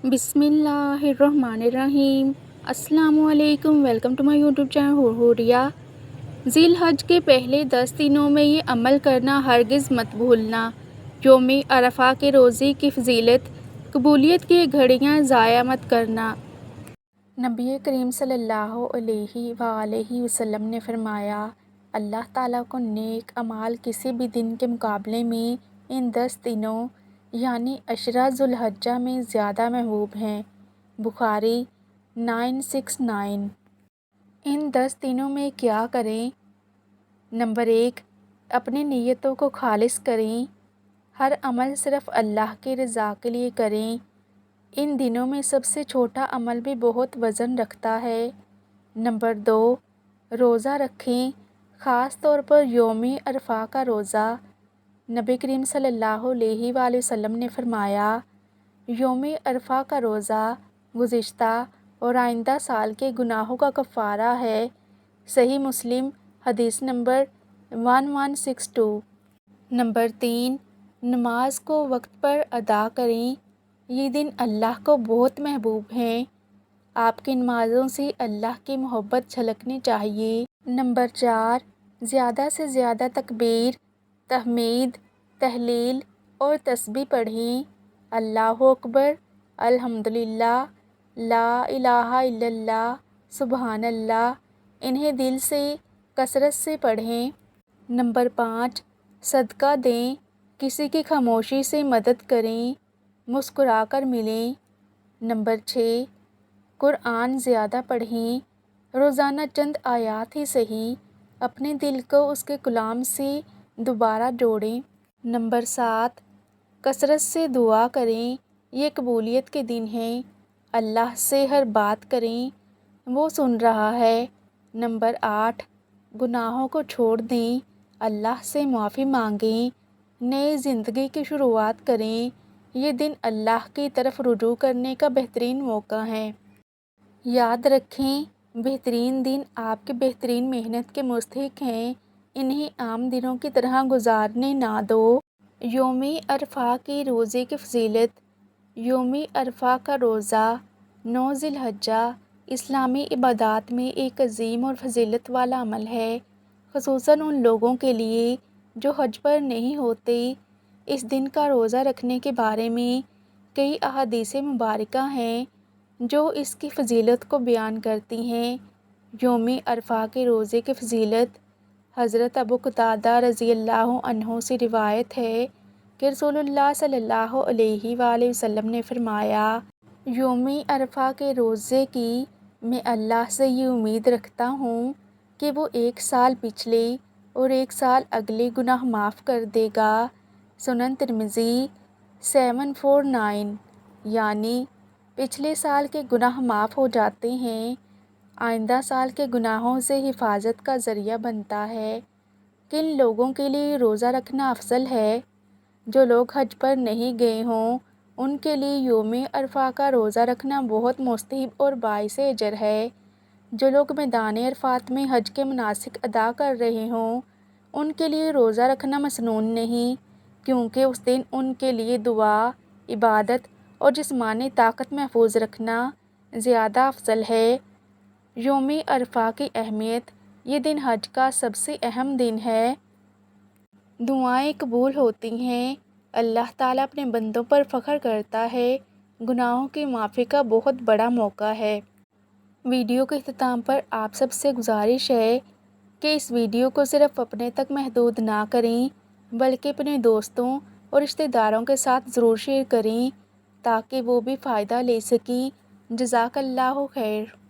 बिस्मिल्लाहिर्रहमानिर्रहीम। अस्सलामुअलैकुम। Welcome to my YouTube channel हुरहुरिया। ज़िल हज के पहले 10 दिनों में ये अमल करना हरगिज़ मत भूलना। यौम अरफा के रोज़े की फजीलत, कबूलियत की घड़ियाँ ज़ाया मत करना। नबी करीम सल्लल्लाहु अलैहि वसल्लम ने फरमाया, अल्लाह ताला को नेक अमाल किसी भी दिन के मुकाबले में इन 10 दिनों यानी अशरा ज़ुल्हज्जा में ज़्यादा महबूब हैं। बुखारी 969। इन 10 दिनों में क्या करें? नंबर 1, अपनी नीयतों को खालिस करें। हर अमल सिर्फ़ अल्लाह की रज़ा के लिए करें। इन दिनों में सबसे छोटा अमल भी बहुत वज़न रखता है। नंबर 2, रोज़ा रखें, ख़ास तौर पर यौम अरफा का रोज़ा। नबी करीम सल्लल्लाहु अलैहि वसल्लम ने फरमाया, यौम अरफा का रोज़ा गुज़िश्ता और आइंदा साल के गुनाहों का कफ़ारा है। सही मुस्लिम हदीस नंबर 1162। नंबर 3, नमाज को वक्त पर अदा करें। ये दिन अल्लाह को बहुत महबूब हैं। आपकी नमाज़ों से अल्लाह की मोहब्बत झलकनी चाहिए। नंबर 4, ज़्यादा से ज़्यादा तकबीर, तहमीद, तहलील और तस्बीह पढ़ें। अल्लाहु अकबर, अल्हम्दुलिल्लाह, ला इलाहा इल्लल्लाह, सुबहानल्लाह। इन्हें दिल से कसरत से पढ़ें। नंबर 5, सदका दें, किसी की खामोशी से मदद करें, मुस्कुराकर मिलें। नंबर 6, कुरान ज़्यादा पढ़ें, रोज़ाना चंद आयात ही सही, अपने दिल को उसके कलाम से दोबारा जोड़ें। नंबर 7, कसरत से दुआ करें, ये कबूलियत के दिन हैं। अल्लाह से हर बात करें, वो सुन रहा है। नंबर 8, गुनाहों को छोड़ दें, अल्लाह से माफ़ी मांगें, नई ज़िंदगी की शुरुआत करें। ये दिन अल्लाह की तरफ रुजू करने का बेहतरीन मौका है। याद रखें, बेहतरीन दिन आपकी बेहतरीन मेहनत के मुस्तहिक हैं। इन्हें आम दिनों की तरह गुजारने ना दो। यौम अरफा के रोज़े की फजीलत। यौम अरफा का रोज़ा 9 ज़िलहज्जा इस्लामी इबादात में एक अजीम और फजीलत वाला अमल है, ख़ुसूसन उन लोगों के लिए जो हज पर नहीं होते। इस दिन का रोज़ा रखने के बारे में कई अहादीस मुबारका हैं जो इसकी फ़जीलत को बयान करती हैं। यौम अरफा के रोज़े की फ़जीलत। हज़रत अबू क़तादा रज़ियल्लाहु अन्हु से रिवायत है कि रसूलुल्लाह सल्लल्लाहु अलैहि वसल्लम ने फरमाया, यौम अरफा के रोज़े की मैं अल्लाह से ये उम्मीद रखता हूँ कि वो एक साल पिछले और एक साल अगले गुनाह माफ़ कर देगा। सुनन तिरमिज़ी 749। यानी पिछले साल के गुनाह माफ़ हो जाते हैं, आइंदा साल के गुनाहों से हिफाजत का ज़रिया बनता है। किन लोगों के लिए रोज़ा रखना अफजल है? जो लोग हज पर नहीं गए हों, उनके लिए यौम अरफा का रोज़ा रखना बहुत मुस्तहब और बाइस अजर है। जो लोग मैदान अरफात में हज के मनासिक अदा कर रहे हों, उनके लिए रोज़ा रखना मसनून नहीं, क्योंकि उस दिन उनके लिए दुआ, इबादत और जिस्मानी ताकत महफूज रखना ज़्यादा अफजल है। यौम अरफा की अहमियत। ये दिन हज का सबसे अहम दिन है। दुआएं कबूल होती हैं। अल्लाह ताला अपने बंदों पर फ़ख्र करता है। गुनाहों की माफ़ी का बहुत बड़ा मौका है। वीडियो के इख्तिताम पर आप सबसे गुजारिश है कि इस वीडियो को सिर्फ़ अपने तक महदूद ना करें, बल्कि अपने दोस्तों और रिश्तेदारों के साथ ज़रूर शेयर करें ताकि वो भी फ़ायदा ले सकें। जज़ाकल्लाहु खैर।